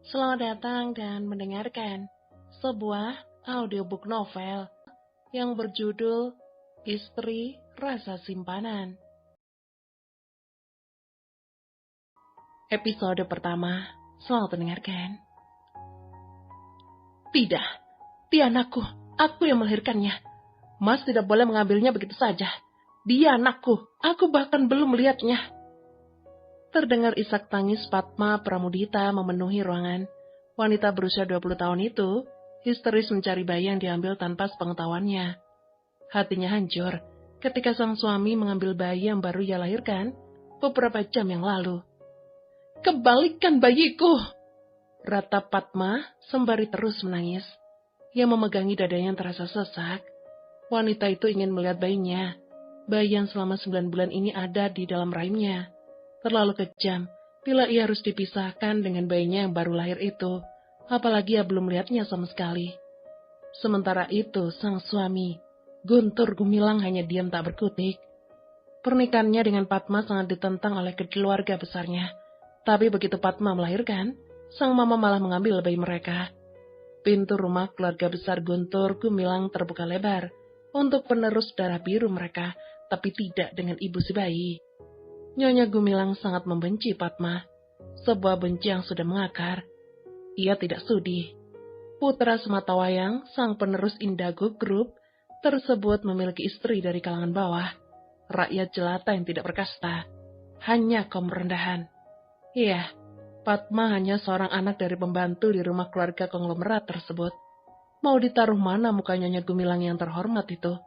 Selamat datang dan mendengarkan sebuah audiobook novel yang berjudul Istri Rasa Simpanan. Episode pertama, selamat mendengarkan. Tidak, dia anakku, aku yang melahirkannya. Mas tidak boleh mengambilnya begitu saja. Dia anakku, aku bahkan belum melihatnya. Terdengar isak tangis Padma Pramudita memenuhi ruangan. Wanita berusia 20 tahun itu histeris mencari bayi yang diambil tanpa sepengetahuannya. Hatinya hancur ketika sang suami mengambil bayi yang baru ia lahirkan beberapa jam yang lalu. "Kembalikan bayiku!" ratap Padma sembari terus menangis. Ia memegangi dadanya yang terasa sesak. Wanita itu ingin melihat bayinya. Bayi yang selama 9 bulan ini ada di dalam rahimnya. Terlalu kejam bila ia harus dipisahkan dengan bayinya yang baru lahir itu, apalagi ia belum melihatnya sama sekali. Sementara itu, sang suami, Guntur Gumilang, hanya diam tak berkutik. Pernikahannya dengan Padma sangat ditentang oleh keluarga besarnya, tapi begitu Padma melahirkan, sang mama malah mengambil bayi mereka. Pintu rumah keluarga besar Guntur Gumilang terbuka lebar untuk penerus darah biru mereka, tapi tidak dengan ibu si bayi. Nyonya Gumilang sangat membenci Padma, sebuah benci yang sudah mengakar. Ia tidak sudi. Putra sematawayang, sang penerus Indago Group tersebut memiliki istri dari kalangan bawah, rakyat jelata yang tidak berkasta, hanya kaum rendahan. Iya, Padma hanya seorang anak dari pembantu di rumah keluarga konglomerat tersebut. Mau ditaruh mana muka Nyonya Gumilang yang terhormat itu?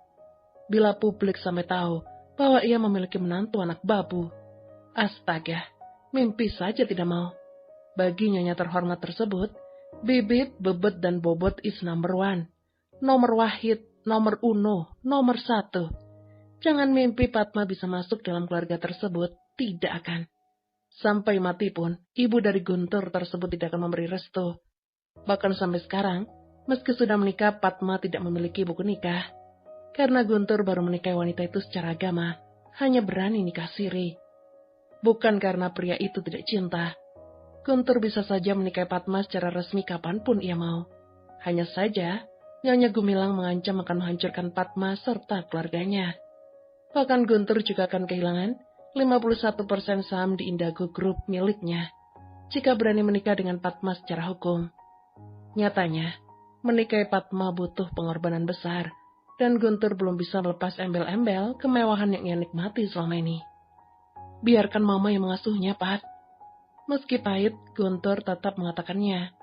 Bila publik sampai tahu bahwa ia memiliki menantu anak babu. Astaga, mimpi saja tidak mau. Bagi nyonya terhormat tersebut, bibit, bebet, dan bobot is number one. Nomor wahid, nomor uno, nomor satu. Jangan mimpi Padma bisa masuk dalam keluarga tersebut, tidak akan. Sampai mati pun, ibu dari Guntur tersebut tidak akan memberi restu. Bahkan sampai sekarang, meski sudah menikah, Padma tidak memiliki buku nikah. Karena Guntur baru menikahi wanita itu secara agama, hanya berani nikah siri. Bukan karena pria itu tidak cinta. Guntur bisa saja menikahi Padma secara resmi kapanpun ia mau. Hanya saja, Nyonya Gumilang mengancam akan menghancurkan Padma serta keluarganya. Bahkan Guntur juga akan kehilangan 51% saham di Indago Group miliknya jika berani menikah dengan Padma secara hukum. Nyatanya, menikahi Padma butuh pengorbanan besar, dan Guntur belum bisa melepas embel-embel kemewahan yang ia nikmati selama ini. Biarkan mama yang mengasuhnya, Pat. Meski pahit, Guntur tetap mengatakannya.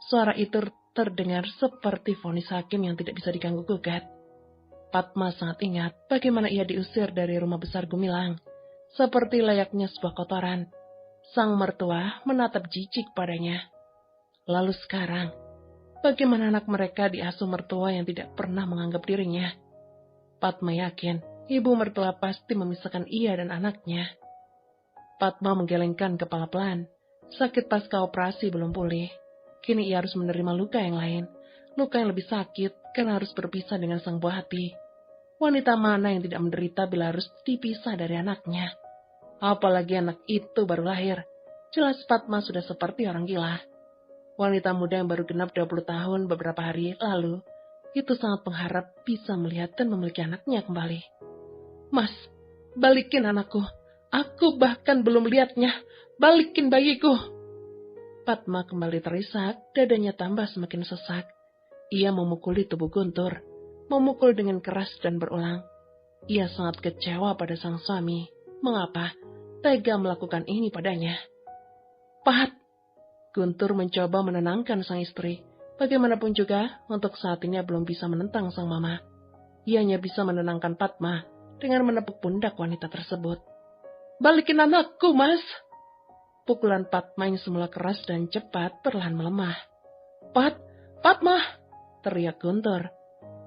Suara itu terdengar seperti vonis hakim yang tidak bisa diganggu-gugat. Padma sangat ingat bagaimana ia diusir dari rumah besar Gumilang. Seperti layaknya sebuah kotoran. Sang mertua menatap jijik padanya. Lalu sekarang, bagaimana anak mereka diasuh mertua yang tidak pernah menganggap dirinya? Padma yakin ibu mertua pasti memisahkan ia dan anaknya. Padma menggelengkan kepala pelan. Sakit pasca operasi belum pulih. Kini ia harus menerima luka yang lain. Luka yang lebih sakit karena harus berpisah dengan sang buah hati. Wanita mana yang tidak menderita bila harus dipisah dari anaknya? Apalagi anak itu baru lahir. Jelas Padma sudah seperti orang gila. Wanita muda yang baru genap 20 tahun beberapa hari lalu, itu sangat mengharap bisa melihat dan memiliki anaknya kembali. "Mas, balikin anakku. Aku bahkan belum lihatnya. Balikin bayiku." Padma kembali terisak, dadanya tambah semakin sesak. Ia memukuli tubuh Guntur, memukul dengan keras dan berulang. Ia sangat kecewa pada sang suami. Mengapa tega melakukan ini padanya? "Pat!" Guntur mencoba menenangkan sang istri. Bagaimanapun juga, untuk saat ini belum bisa menentang sang mama. Ia hanya bisa menenangkan Padma dengan menepuk pundak wanita tersebut. "Balikin anakku, Mas!" Pukulan Padma yang semula keras dan cepat perlahan melemah. Padma!" teriak Guntur.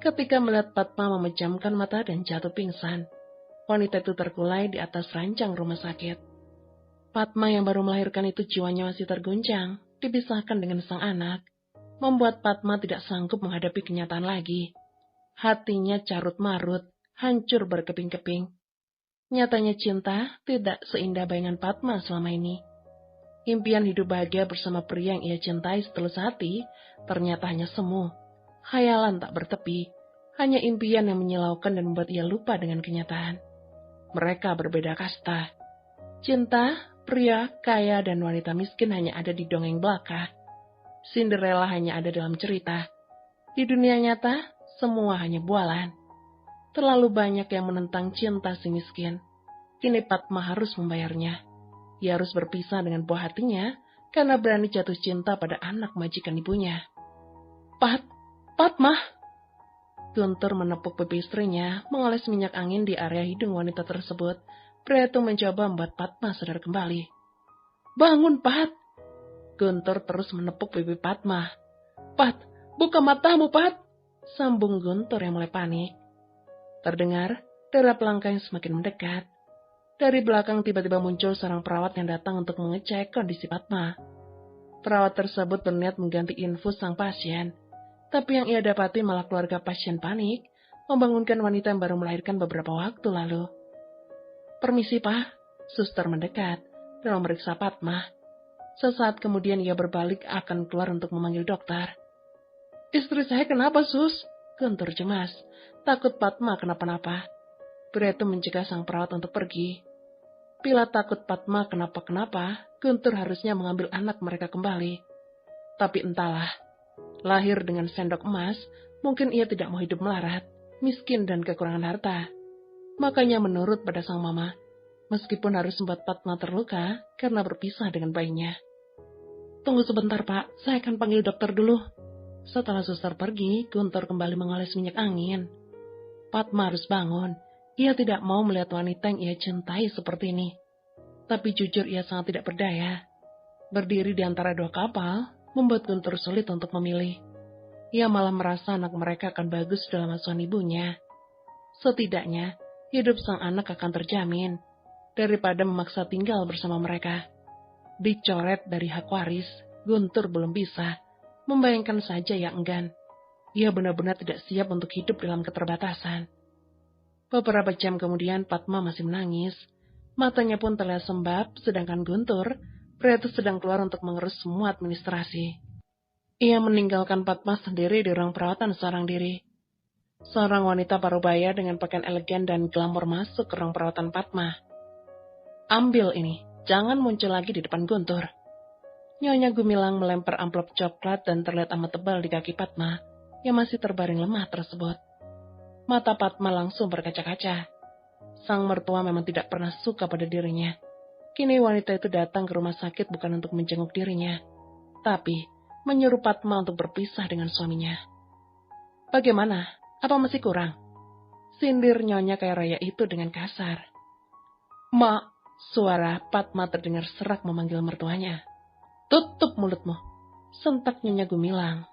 Ketika melihat Padma memejamkan mata dan jatuh pingsan, wanita itu terkulai di atas ranjang rumah sakit. Padma yang baru melahirkan itu jiwanya masih terguncang, dipisahkan dengan sang anak, membuat Padma tidak sanggup menghadapi kenyataan lagi. Hatinya carut marut, hancur berkeping-keping. Nyatanya cinta tidak seindah bayangan Padma selama ini. Impian hidup bahagia bersama pria yang ia cintai setulus hati ternyata hanya semu. Khayalan tak bertepi, hanya impian yang menyilaukan dan membuat ia lupa dengan kenyataan. Mereka berbeda kasta. Cinta, pria, kaya, dan wanita miskin hanya ada di dongeng belaka. Cinderella hanya ada dalam cerita. Di dunia nyata, semua hanya bualan. Terlalu banyak yang menentang cinta si miskin. Kini Padma harus membayarnya. Ia harus berpisah dengan buah hatinya karena berani jatuh cinta pada anak majikan ibunya. Padma! Guntur menepuk pipi istrinya, mengoles minyak angin di area hidung wanita tersebut. Pria itu mencoba membuat Padma sadar kembali. Bangun, Pad! Guntur terus menepuk pipi Padma. Pad, buka matamu, Pad! Sambung Guntur yang mulai panik. Terdengar derap langkah yang semakin mendekat. Dari belakang tiba-tiba muncul seorang perawat yang datang untuk mengecek kondisi Padma. Perawat tersebut berniat mengganti infus sang pasien, tapi yang ia dapati malah keluarga pasien panik, membangunkan wanita yang baru melahirkan beberapa waktu lalu. Permisi, Pak. Suster mendekat dan memeriksa Padma. Sesaat kemudian ia berbalik akan keluar untuk memanggil dokter. Istri saya kenapa, Sus? Guntur cemas, takut Padma kenapa-napa. Pria itu mencegah sang perawat untuk pergi. Bila takut Padma kenapa-kenapa, Guntur harusnya mengambil anak mereka kembali. Tapi entahlah, lahir dengan sendok emas, mungkin ia tidak mau hidup melarat, miskin dan kekurangan harta. Makanya menurut pada sang mama, meskipun harus membuat Padma terluka karena berpisah dengan bayinya. Tunggu sebentar, Pak, saya akan panggil dokter dulu. Setelah suster pergi, Guntur kembali mengoles minyak angin. Padma harus bangun. Ia tidak mau melihat wanita yang ia cintai seperti ini. Tapi jujur ia sangat tidak berdaya. Berdiri di antara dua kapal, membuat Guntur sulit untuk memilih. Ia malah merasa anak mereka akan bagus dalam asuhan ibunya. Setidaknya, hidup sang anak akan terjamin, daripada memaksa tinggal bersama mereka. Dicoret dari hak waris, Guntur belum bisa. Membayangkan saja yang enggan. Ia benar-benar tidak siap untuk hidup dalam keterbatasan. Beberapa jam kemudian Padma masih menangis. Matanya pun terlihat sembab, sedangkan Guntur, pria itu sedang keluar untuk mengurus semua administrasi. Ia meninggalkan Padma sendiri di ruang perawatan seorang diri. Seorang wanita parubaya dengan pakaian elegan dan glamor masuk ke ruang perawatan Padma. Ambil ini, jangan muncul lagi di depan Guntur. Nyonya Gumilang melempar amplop coklat dan terlihat amat tebal di kaki Padma, yang masih terbaring lemah tersebut. Mata Padma langsung berkaca-kaca. Sang mertua memang tidak pernah suka pada dirinya. Kini wanita itu datang ke rumah sakit bukan untuk menjenguk dirinya, tapi menyuruh Padma untuk berpisah dengan suaminya. Bagaimana? Apa masih kurang? Sindir nyonya kaya raya itu dengan kasar. Mak, suara Padma terdengar serak memanggil mertuanya. Tutup mulutmu, sentak nyonya Gumilang.